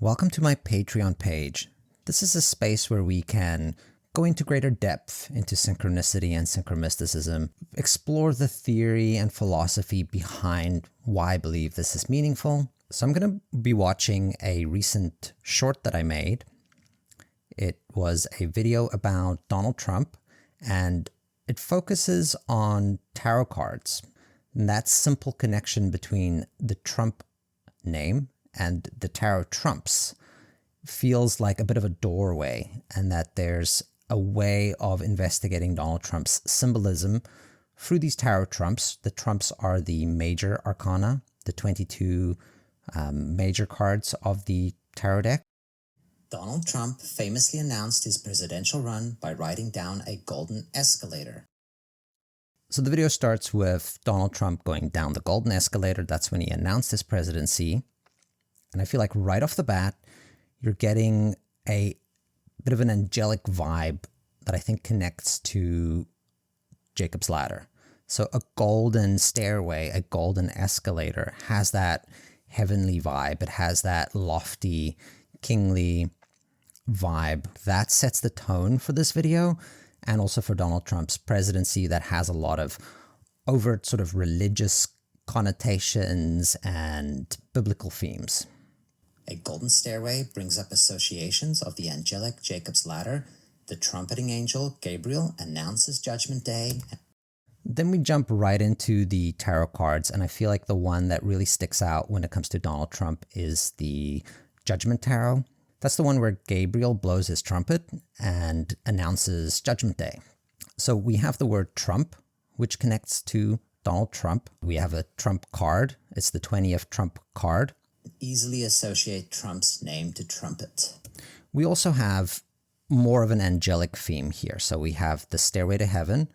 Welcome to my Patreon page. This is a space where we can go into greater depth into synchronicity and synchromysticism, explore the theory and philosophy behind why I believe this is meaningful. So I'm going to be watching a recent short that I made. It was a video about Donald Trump, and it focuses on tarot cards. And that simple connection between the Trump name and the tarot trumps feels like a bit of a doorway, and that there's a way of investigating Donald Trump's symbolism through these tarot trumps. The trumps are the major arcana, the 22 major cards of the tarot deck. Donald Trump famously announced his presidential run by riding down a golden escalator. So the video starts with Donald Trump going down the golden escalator. That's when he announced his presidency. And I feel like right off the bat, you're getting a bit of an angelic vibe that I think connects to Jacob's ladder. So a golden stairway, a golden escalator has that heavenly vibe. It has that lofty, kingly vibe. That sets the tone for this video, and also for Donald Trump's presidency that has a lot of overt sort of religious connotations and biblical themes. A golden stairway brings up associations of the angelic Jacob's ladder. The trumpeting angel Gabriel announces Judgment Day. Then we jump right into the tarot cards, and I feel like the one that really sticks out when it comes to Donald Trump is the Judgment Tarot. That's the one where Gabriel blows his trumpet and announces Judgment Day. So we have the word Trump, which connects to Donald Trump. We have a Trump card. It's the 20th Trump card. Easily associate Trump's name to trumpet. We also have more of an angelic theme here. So we have the Stairway to Heaven,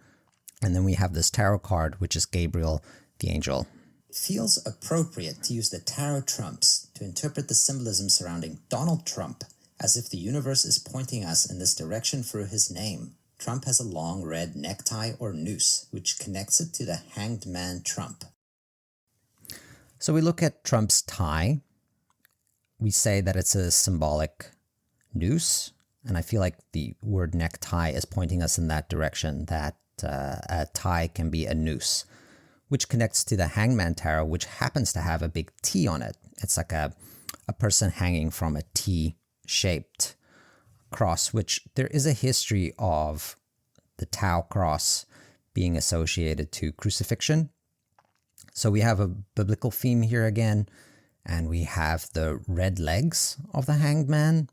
and then we have this tarot card, which is Gabriel, the angel. It feels appropriate to use the tarot trumps to interpret the symbolism surrounding Donald Trump, as if the universe is pointing us in this direction through his name. Trump has a long red necktie or noose, which connects it to the hanged man Trump. So we look at Trump's tie. We say that it's a symbolic noose, and I feel like the word necktie is pointing us in that direction, that a tie can be a noose, which connects to the hangman tarot, which happens to have a big T on it. It's like a person hanging from a T-shaped cross, which there is a history of the Tau cross being associated to crucifixion. So we have a biblical theme here again, and we have the red legs of the hanged man,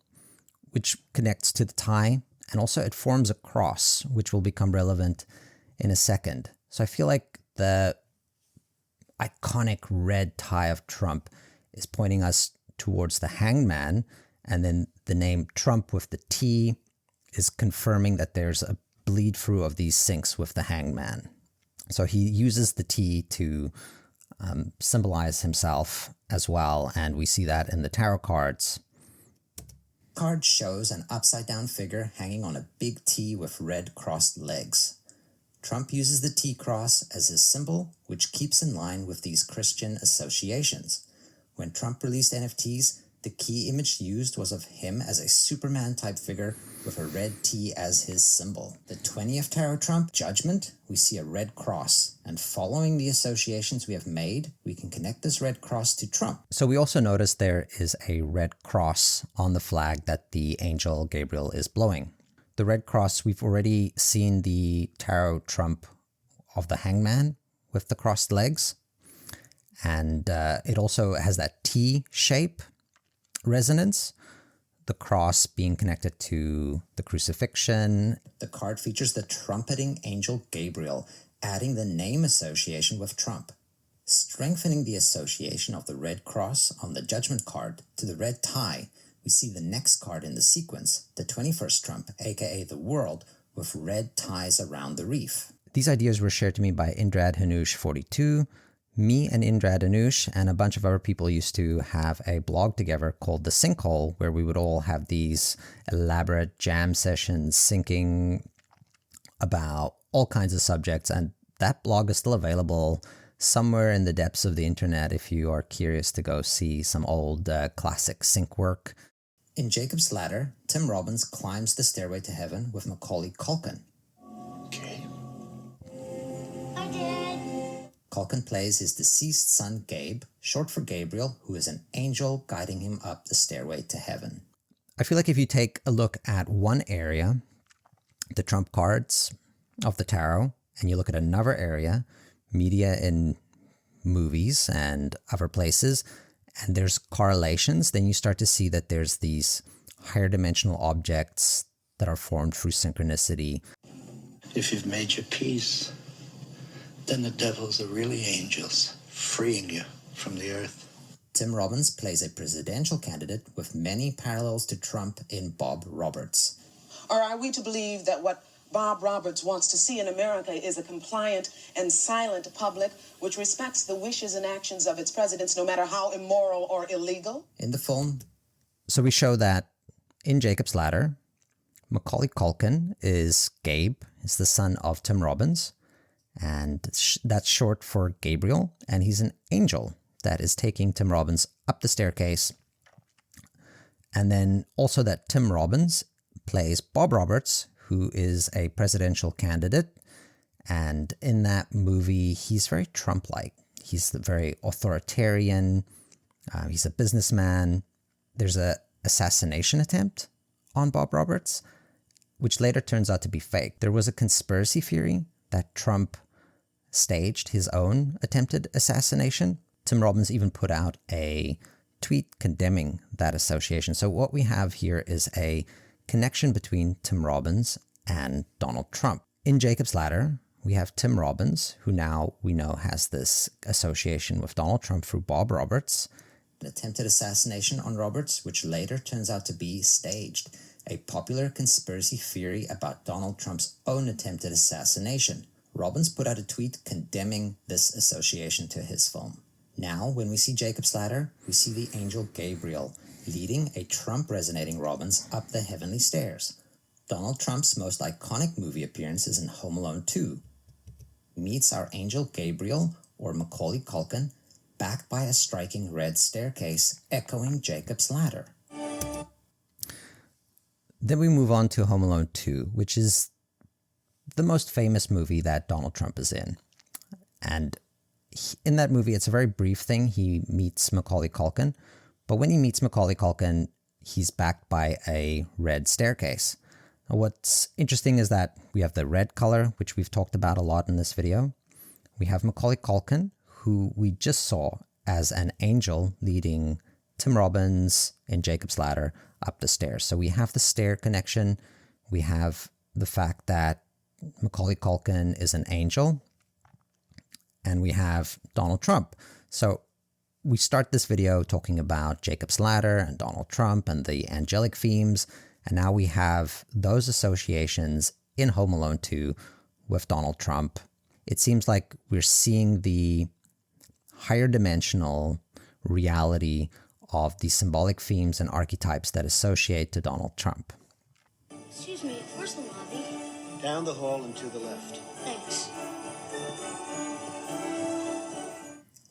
which connects to the tie, and also it forms a cross, which will become relevant in a second. So I feel like the iconic red tie of Trump is pointing us towards the hanged man, and then the name Trump with the T is confirming that there's a bleed through of these syncs with the hanged man. So he uses the T to symbolize himself as well, and we see that in the tarot cards. Card shows an upside-down figure hanging on a big T with red crossed legs. Trump uses the T-cross as his symbol, which keeps in line with these Christian associations. When Trump released NFTs, the key image used was of him as a Superman-type figure with a red T as his symbol. The 20th Tarot Trump, Judgment, we see a red cross, and following the associations we have made, we can connect this red cross to Trump. So we also notice there is a red cross on the flag that the angel Gabriel is blowing. The red cross, we've already seen the tarot trump of the hangman with the crossed legs, and it also has that T shape resonance, the cross being connected to the crucifixion. The card features the trumpeting angel Gabriel, adding the name association with Trump, strengthening the association of the red cross on the judgment card to the red tie. We see the next card in the sequence, the 21st Trump, aka the world, with red ties around the reef. These ideas were shared to me by Indrad Hanush 42. Me and Indrad Hanush and a bunch of other people used to have a blog together called The Sinkhole, where we would all have these elaborate jam sessions syncing about all kinds of subjects, and that blog is still available somewhere in the depths of the internet if you are curious to go see some old classic sync work. In Jacob's Ladder, Tim Robbins climbs the stairway to heaven with Macaulay Culkin. Okay. Hi, Dad. Culkin plays his deceased son Gabe, short for Gabriel, who is an angel guiding him up the stairway to heaven. I feel like if you take a look at one area, the trump cards of the tarot, and you look at another area, media in movies and other places, and there's correlations, then you start to see that there's these higher dimensional objects that are formed through synchronicity. If you've made your peace, then the devils are really angels, freeing you from the earth. Tim Robbins plays a presidential candidate with many parallels to Trump in Bob Roberts. Or are we to believe that what Bob Roberts wants to see in America is a compliant and silent public which respects the wishes and actions of its presidents, no matter how immoral or illegal? In the film, so we show that in Jacob's Ladder, Macaulay Culkin is Gabe, is the son of Tim Robbins, and that's short for Gabriel, and he's an angel that is taking Tim Robbins up the staircase. And then also that Tim Robbins plays Bob Roberts, who is a presidential candidate. And in that movie, he's very Trump-like. He's very authoritarian. He's a businessman. There's a assassination attempt on Bob Roberts, which later turns out to be fake. There was a conspiracy theory that Trump staged his own attempted assassination. Tim Robbins even put out a tweet condemning that association. So what we have here is a connection between Tim Robbins and Donald Trump. In Jacob's Ladder, we have Tim Robbins, who now we know has this association with Donald Trump through Bob Roberts. An attempted assassination on Roberts, which later turns out to be staged. A popular conspiracy theory about Donald Trump's own attempted assassination. Robbins put out a tweet condemning this association to his film. Now, when we see Jacob's Ladder, we see the angel Gabriel leading a Trump-resonating Robbins up the heavenly stairs. Donald Trump's most iconic movie appearance is in Home Alone 2. Meets our angel Gabriel, or Macaulay Culkin, backed by a striking red staircase echoing Jacob's Ladder. Then we move on to Home Alone 2, which is the most famous movie that Donald Trump is in. And in that movie, it's a very brief thing. He meets Macaulay Culkin. But when he meets Macaulay Culkin, he's backed by a red staircase. Now, what's interesting is that we have the red color, which we've talked about a lot in this video. We have Macaulay Culkin, who we just saw as an angel leading Tim Robbins in Jacob's Ladder up the stairs. So we have the stair connection. We have the fact that Macaulay Culkin is an angel. And we have Donald Trump. So we start this video talking about Jacob's Ladder and Donald Trump and the angelic themes. And now we have those associations in Home Alone 2 with Donald Trump. It seems like we're seeing the higher dimensional reality of the symbolic themes and archetypes that associate to Donald Trump. Excuse me, where's the lobby? Down the hall and to the left. Thanks.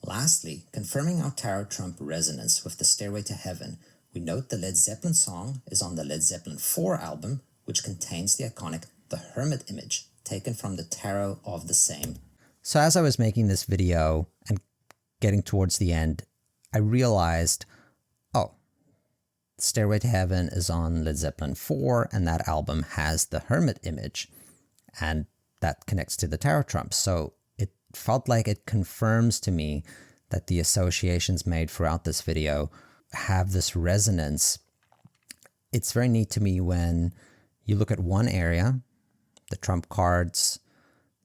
Lastly, confirming our Tarot Trump resonance with the Stairway to Heaven, we note the Led Zeppelin song is on the Led Zeppelin 4 album, which contains the iconic The Hermit image, taken from the tarot of the same. So as I was making this video and getting towards the end, I realized, Stairway to Heaven is on Led Zeppelin 4, and that album has the Hermit image, and that connects to the Tarot Trump. So it felt like it confirms to me that the associations made throughout this video have this resonance. It's very neat to me when you look at one area, the Trump cards,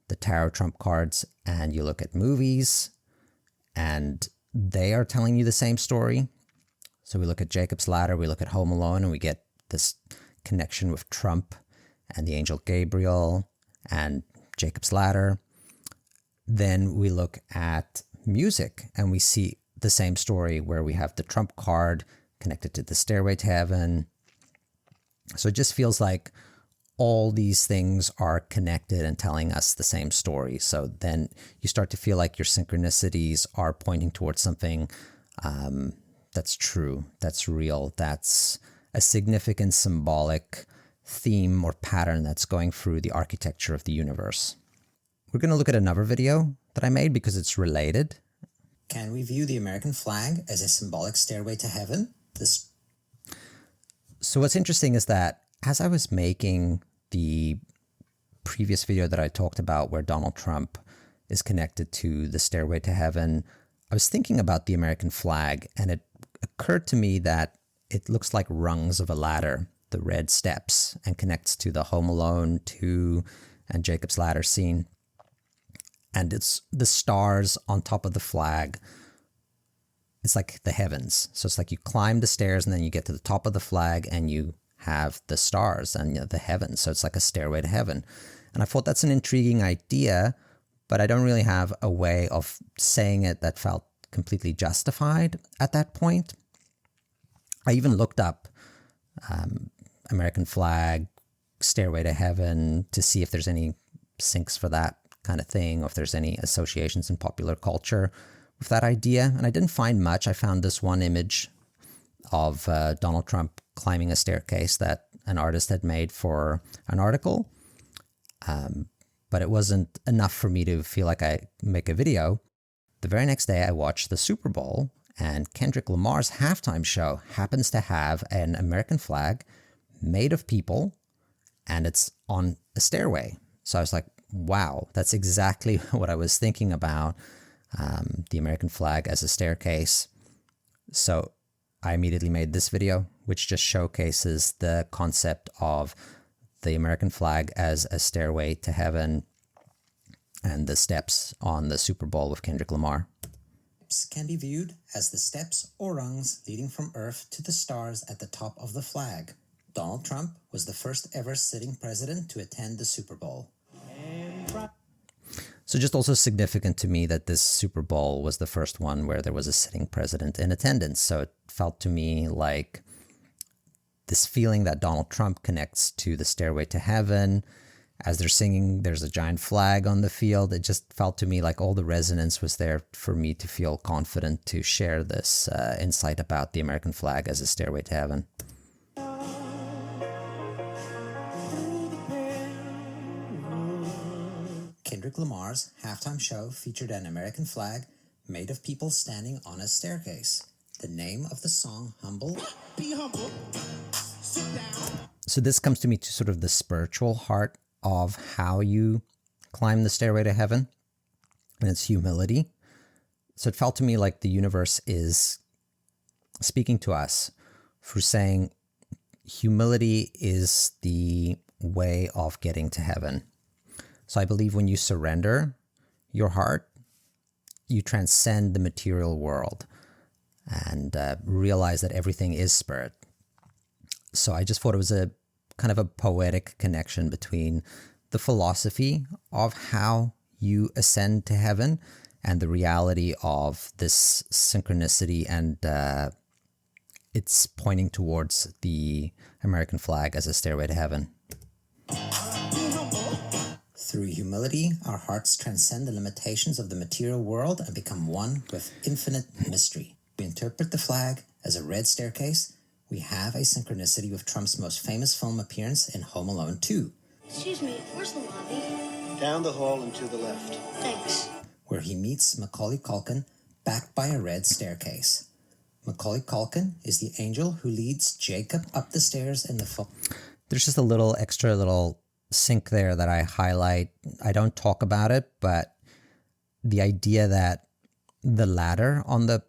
the Tarot Trump cards, and you look at movies, and they are telling you the same story. So we look at Jacob's Ladder, we look at Home Alone, and we get this connection with Trump and the angel Gabriel and Jacob's Ladder. Then we look at music, and we see the same story where we have the Trump card connected to the Stairway to Heaven. So it just feels like all these things are connected and telling us the same story. So then you start to feel like your synchronicities are pointing towards something that's true, that's real, that's a significant symbolic theme or pattern that's going through the architecture of the universe. We're going to look at another video that I made because it's related. Can we view the American flag as a symbolic stairway to heaven? So what's interesting is that as I was making the previous video that I talked about where Donald Trump is connected to the stairway to heaven, I was thinking about the American flag, and it occurred to me that it looks like rungs of a ladder, the red steps, and connects to the Home Alone 2 and Jacob's Ladder scene. And it's the stars on top of the flag. It's like the heavens. So it's like you climb the stairs and then you get to the top of the flag and you have the stars and the heavens. So it's like a stairway to heaven. And I thought that's an intriguing idea, but I don't really have a way of saying it that felt completely justified at that point. I even looked up American flag, stairway to heaven to see if there's any syncs for that kind of thing, or if there's any associations in popular culture with that idea. And I didn't find much. I found this one image of Donald Trump climbing a staircase that an artist had made for an article. But it wasn't enough for me to feel like I make a video. The very next day I watched the Super Bowl, and Kendrick Lamar's halftime show happens to have an American flag made of people, and it's on a stairway. So I was like, wow, that's exactly what I was thinking about, the American flag as a staircase. So I immediately made this video, which just showcases the concept of the American flag as a stairway to heaven and the steps on the Super Bowl with Kendrick Lamar. Can be viewed as the steps or rungs leading from Earth to the stars at the top of the flag. Donald Trump was the first ever sitting president to attend the Super Bowl. So just also significant to me that this Super Bowl was the first one where there was a sitting president in attendance. So it felt to me like this feeling that Donald Trump connects to the stairway to heaven. As they're singing, there's a giant flag on the field. It just felt to me like all the resonance was there for me to feel confident to share this insight about the American flag as a stairway to heaven. Kendrick Lamar's halftime show featured an American flag made of people standing on a staircase. The name of the song, Humble. Be humble. Sit down. So this comes to me to sort of the spiritual heart of how you climb the stairway to heaven, and it's humility. So it felt to me like the universe is speaking to us through saying humility is the way of getting to heaven. So I believe when you surrender your heart, you transcend the material world and realize that everything is spirit. So I just thought it was a kind of a poetic connection between the philosophy of how you ascend to heaven and the reality of this synchronicity, and it's pointing towards the American flag as a stairway to heaven. Through humility, our hearts transcend the limitations of the material world and become one with infinite mystery. We interpret the flag as a red staircase. We have a synchronicity with Trump's most famous film appearance in Home Alone 2. Excuse me, where's the lobby? Down the hall and to the left. Thanks. Where he meets Macaulay Culkin, backed by a red staircase. Macaulay Culkin is the angel who leads Jacob up the stairs in the film. There's just a little extra little sync there that I highlight. I don't talk about it, but the idea that the ladder on the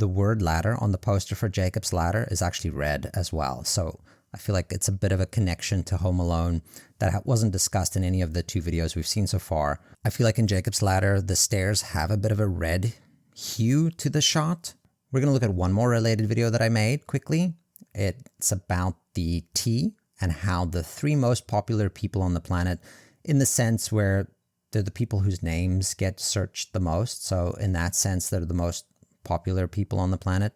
word ladder on the poster for Jacob's Ladder is actually red as well. So I feel like it's a bit of a connection to Home Alone that wasn't discussed in any of the two videos we've seen so far. I feel like in Jacob's Ladder, the stairs have a bit of a red hue to the shot. We're going to look at one more related video that I made quickly. It's about the T and how the three most popular people on the planet, in the sense where they're the people whose names get searched the most. So in that sense, they're the most popular people on the planet.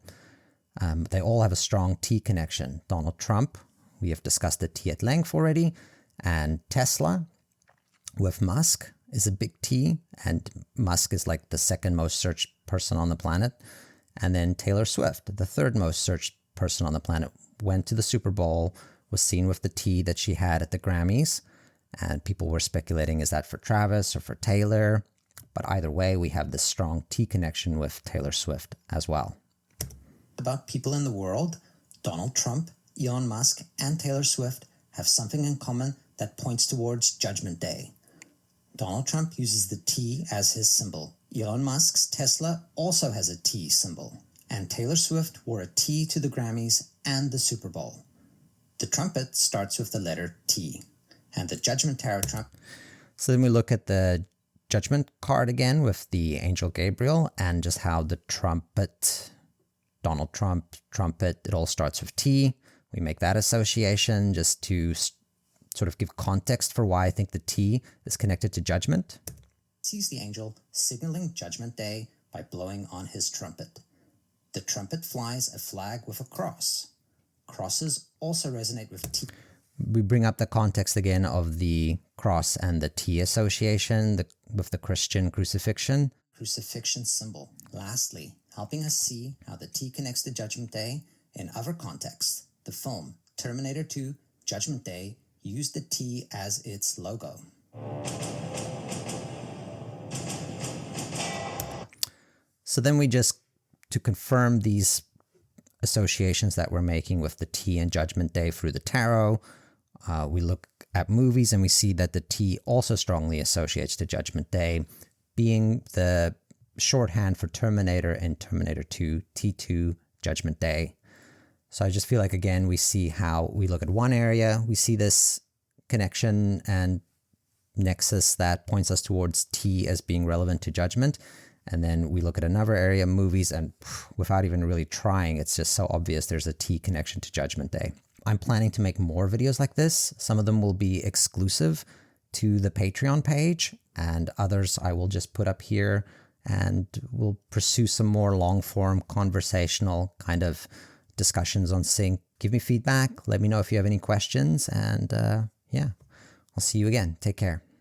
They all have a strong T connection. Donald Trump, we have discussed the T at length already. And Tesla with Musk is a big T, and Musk is like the second most searched person on the planet. And then Taylor Swift, the third most searched person on the planet, went to the Super Bowl, was seen with the T that she had at the Grammys. And people were speculating, is that for Travis or for Taylor? But either way, we have this strong T connection with Taylor Swift as well. About people in the world, Donald Trump, Elon Musk, and Taylor Swift have something in common that points towards Judgment Day. Donald Trump uses the T as his symbol. Elon Musk's Tesla also has a T symbol. And Taylor Swift wore a T to the Grammys and the Super Bowl. The trumpet starts with the letter T. And the Judgment Tarot Trump. So then we look at the Judgment card again with the Angel Gabriel and just how the trumpet, Donald Trump, trumpet, it all starts with T. We make that association just to sort of give context for why I think the T is connected to judgment. Sees the angel signaling Judgment Day by blowing on his trumpet. The trumpet flies a flag with a cross. Crosses also resonate with T. We bring up the context again of the cross and the T association with the Christian crucifixion. Crucifixion symbol. Lastly, helping us see how the T connects to Judgment Day in other contexts. The film Terminator 2 Judgment Day used the T as its logo. So then we just, to confirm these associations that we're making with the T and Judgment Day through the tarot, we look at movies and we see that the T also strongly associates to Judgment Day, being the shorthand for Terminator in Terminator 2, T2, Judgment Day. So I just feel like, again, we see how we look at one area, we see this connection and nexus that points us towards T as being relevant to judgment. And then we look at another area, movies, and without even really trying, it's just so obvious there's a T connection to Judgment Day. I'm planning to make more videos like this. Some of them will be exclusive to the Patreon page, and others I will just put up here, and we'll pursue some more long-form conversational kind of discussions on sync. Give me feedback. Let me know if you have any questions, and yeah, I'll see you again. Take care.